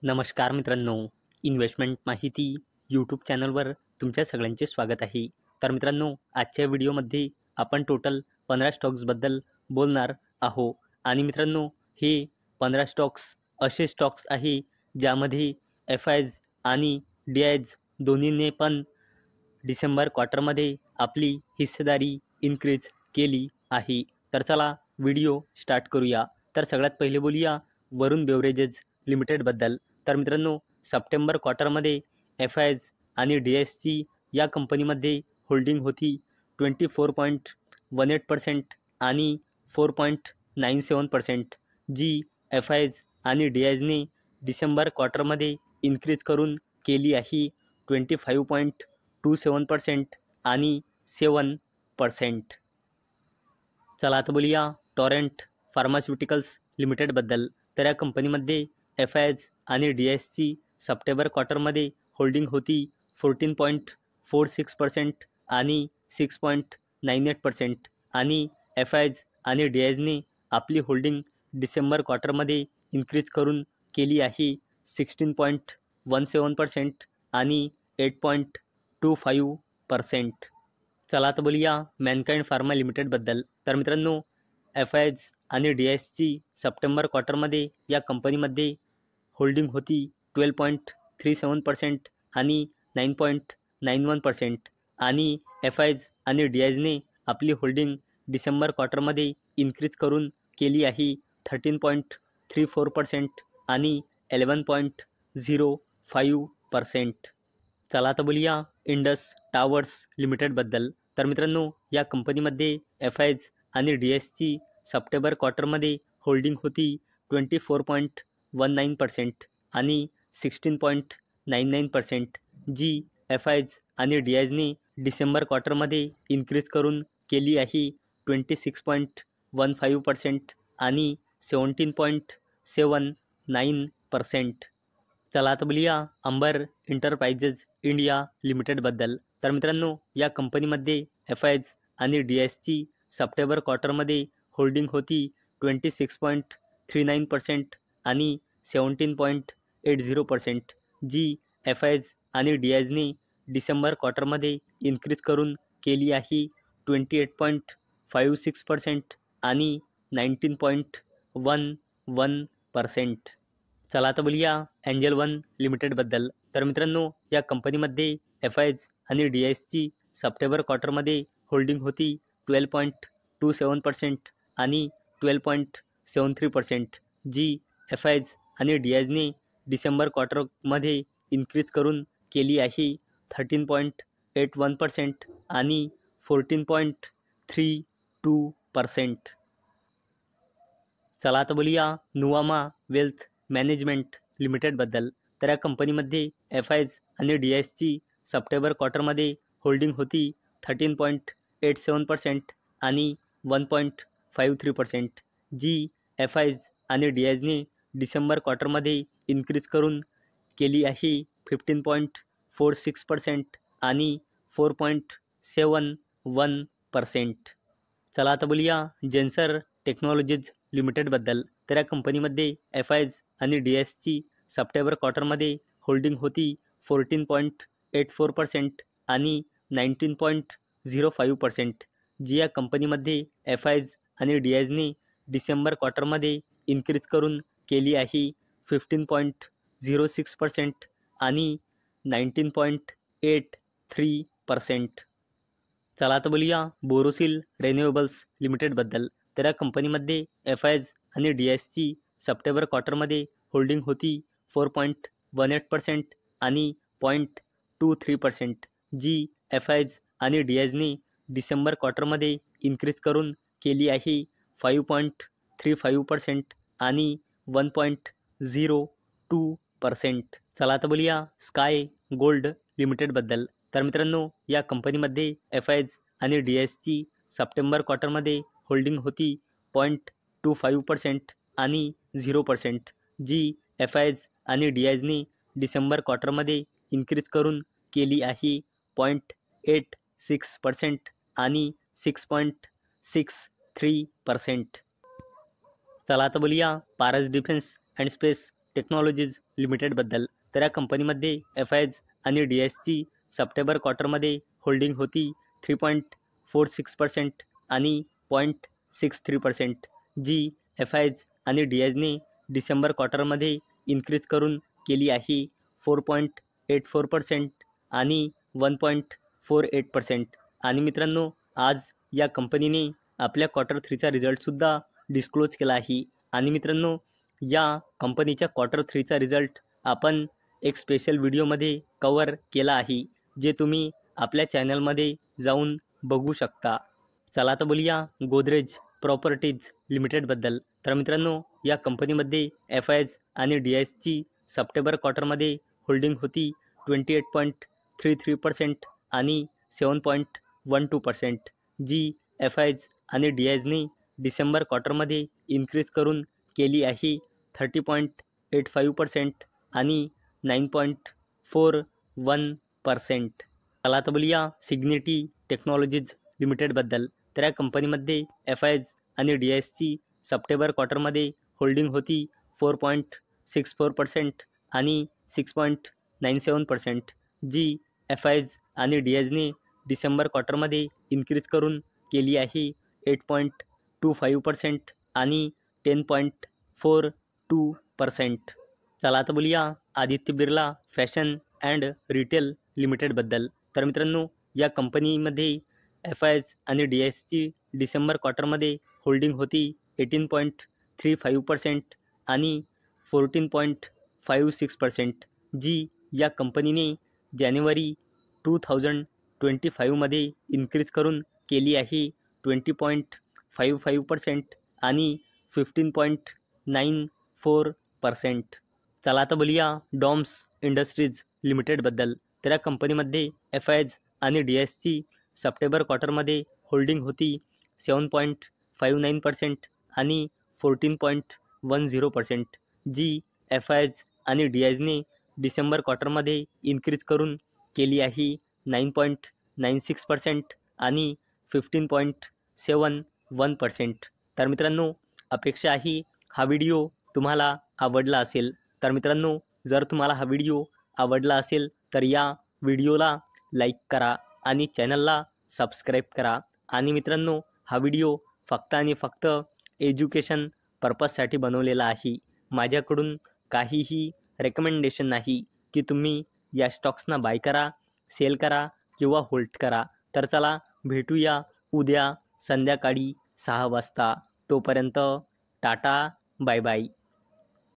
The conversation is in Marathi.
नमस्कार मित्रांनो, इन्व्हेस्टमेंट माहिती यूट्यूब चॅनलवर तुमच्या सगळ्यांचे स्वागत आहे. तर मित्रांनो, आजच्या व्हिडिओमध्ये आपण टोटल 15 स्टॉक्सबद्दल बोलणार आहोत. आणि मित्रांनो, हे 15 स्टॉक्स असे स्टॉक्स आहे ज्यामध्ये एफ-आयज आणि डी-आयज दोन्हीने पण डिसेंबर क्वार्टरमध्ये आपली हिस्सेदारी इन्क्रीज केली आहे. तर चला व्हिडिओ स्टार्ट करूया. तर सगळ्यात पहिले बोलूया वरुण बेवरेजेस लिमिटेडबद्दल. तर मित्रांनो, सप्टेंबर क्वार्टरमध्ये एफ-आयज आणि डी-आयजची या कंपनीमध्ये होल्डिंग होती 24.18% आणि 4.97%, जी एफ-आयज आणि डी-आयजने डिसेंबर क्वार्टरमध्ये इन्क्रीज करून केली आहे 25.27% आणि 7%. चला आता बोलूया टॉरेंट फार्मास्युटिकल्स लिमिटेडबद्दल. तर या कंपनीमध्ये एफ-आयज आणि डी-आयजची सप्टेंबर क्वार्टरमध्ये होल्डिंग होती 14.46% आणि 6.98%, आणि एफ-आयज आणि डी-आयजने आपली होल्डिंग डिसेंबर क्वार्टरमध्ये इन्क्रीज करून केली आहे 16.17% आणि 8.25%. चला आता बोलूया मॅनकाइंड फार्मा लिमिटेडबद्दल. तर मित्रांनो, एफ-आयज आणि डी-आयजची सप्टेंबर क्वार्टरमध्ये या कंपनीमध्ये होल्डिंग होती 12.37% आणि 9.91%, आणि एफ-आयज आणि डी-आयजने आपली होल्डिंग डिसेंबर क्वार्टरमध्ये इन्क्रीज करून केली आहे 13.34% आणि 11.05%. चला आता बोलूया इंडस टावर्स लिमिटेडबद्दल. तर मित्रांनो, या कंपनीमध्ये एफ-आयज आणि डी-आयजची सप्टेंबर क्वार्टरमध्ये होल्डिंग होती 24.19% आणि 16.99%, जी एफ-आयज आणि डी-आयजने डिसेंबर क्वार्टरमध्ये इन्क्रीज करून केली आहे 26.15% आणि 17.79%. चला आता बोलूया अंबर एंटरप्राइजेस इंडिया लिमिटेडबद्दल. तर मित्रांनो, या कंपनीमध्ये एफ-आयज आणि डी-आयजची सप्टेंबर क्वार्टरमध्ये होल्डिंग होती 26.39% आणि 17.80%, जी एफ-आयज आणि डी-आयजने डिसेंबर क्वार्टरमध्ये इन्क्रीज करून केली आहे 28.56% आणि 19.11%. चला आता बोलूया एंजल वन लिमिटेडबद्दल. तर मित्रांनो, या कंपनीमध्ये एफ-आयज आणि डी-आयजची सप्टेंबर क्वार्टरमध्ये होल्डिंग होती 12.27% आणि 12.73%, जी एफ-आयज आणि डी-आयजने डिसेंबर क्वार्टरमध्ये इन्क्रीज करून केली आहे 13.81% आणि 14.32%. चला आता बोलूया नुवामा वेल्थ मॅनेजमेंट लिमिटेडबद्दल. तर या कंपनीमध्ये एफ-आयज आणि डी-आयजची सप्टेंबर क्वार्टरमध्ये होल्डिंग होती 13.87% आणि 1.53%, जी एफ-आयज आणि डी-आयजने डिसेंबर क्वार्टरमध्ये इन्क्रीज करून केली आहे 15.46% आणि 4.71%. चला आता बोलूया जेन्सर टेक्नॉलॉजीज लिमिटेडबद्दल. तर या कंपनीमध्ये एफ-आयज आणि डी-आयजची सप्टेंबर क्वार्टरमध्ये होल्डिंग होती 14.84% आणि 19.05%, जी या कंपनीमध्ये एफ-आयज आणि डी-आयजने डिसेंबर क्वार्टरमध्ये इन्क्रीज करून केली आहे 15.06% आणि 19.83%. चला आता बोलूया बोरोसिल रिन्युएबल्स लिमिटेडबद्दल. तर या कंपनीमध्ये एफ-आयज आणि डी-आयजची सप्टेंबर क्वार्टरमध्ये होल्डिंग होती 4.18% आणि 0.23%, जी एफ-आयज आणि डी-आयजने डिसेंबर क्वार्टरमध्ये इन्क्रीज करून केली आहे 5.35% आणि 1.02%. चला आता बोलूया स्काय गोल्ड लिमिटेडबद्दल. तर मित्रांनो, या कंपनीमध्ये एफ-आयज आणि डी-आयजची सप्टेंबर क्वार्टरमध्ये होल्डिंग होती 0.25% आणि 0%, जी एफ-आयज आणि डी-आयजने डिसेंबर क्वार्टरमध्ये इन्क्रीज करून केली आहे 0.86% आणि 6.63%. चला आता बोलूया Paras defence and space technologies लिमिटेडबद्दल. तर या कंपनीमध्ये FIs आणि DIsची सप्टेंबर क्वार्टरमध्ये होल्डिंग होती 3.46% आणि 0.63%, जी FIs आणि DIsने डिसेंबर क्वार्टरमध्ये इन्क्रीज करून केली आहे 4.84% आणि 1.48%. आणि मित्रांनो, आज या कंपनीने आपल्या क्वार्टर 3चा रिझल्टसुद्धा डिस्क्लोज केला आहे. आणि मित्रांनो, या कंपनीच्या क्वार्टर 3चा रिझल्ट आपण एक स्पेशल व्हिडिओमध्ये कव्हर केला आहे, जे तुम्ही आपल्या चॅनलमध्ये जाऊन बघू शकता. चला आता बोलूया गोदरेज प्रॉपर्टीज लिमिटेडबद्दल. तर मित्रांनो, या कंपनीमध्ये FIs आणि DIsची सप्टेंबर क्वार्टरमध्ये होल्डिंग होती 28.33% आणि 7.12%, जी FIs आणि DIsने डिसेंबर क्वार्टरमध्ये इन्क्रीज करून केली आहे 30.85% आणि 9.41%. चला आता बोलूया सिग्निटी टेक्नॉलॉजीज लिमिटेडबद्दल. तर या कंपनीमध्ये FIs आणि DIsची सप्टेंबर क्वार्टरमध्ये होल्डिंग होती 4.64% आणि 6.97%, जी FIs आणि DIsने डिसेंबर क्वार्टरमध्ये इन्क्रीज करून केली आहे 8.25% आणि 10.42%. चला आता बोलूया Aditya Birla fashion and retail लिमिटेडबद्दल. तर मित्रांनो, या कंपनीमध्ये FIs आणि DIsची डिसेंबर क्वार्टरमध्ये होल्डिंग होती 18.35% आणि 14.56%, जी या कंपनीने जानेवारी 2025मध्ये इन्क्रीज करून केली आहे 20.55% आणि 15.94%. चला आता बोलूया डॉम्स इंडस्ट्रीज लिमिटेडबद्दल. तर या कंपनीमध्ये FIs आणि DIsची सप्टेंबर क्वार्टरमध्ये होल्डिंग होती 7.59% आणि 14.10%, जी FIs आणि DIsने डिसेंबर क्वार्टरमध्ये इन्क्रीज करून केली आहे 9.96% आणि 15.71%. तर मित्रांनो, अपेक्षा आहे हा व्हिडिओ तुम्हाला आवडला असेल. तर मित्रांनो, जर तुम्हाला हा व्हिडिओ आवडला असेल तर या व्हिडिओला लाईक करा आणि चॅनलला सबस्क्राईब करा. आणि मित्रांनो, हा व्हिडिओ फक्त आणि फक्त एज्युकेशन पर्पजसाठी बनवलेला आहे. माझ्याकडून काहीही रेकमेंडेशन नाही की तुम्ही या स्टॉक्सना बाय करा, सेल करा किंवा होल्ड करा. तर चला भेटूया उद्या संध्याकाळी 6 वाजता. तोपर्यंत टाटा, बाय बाय.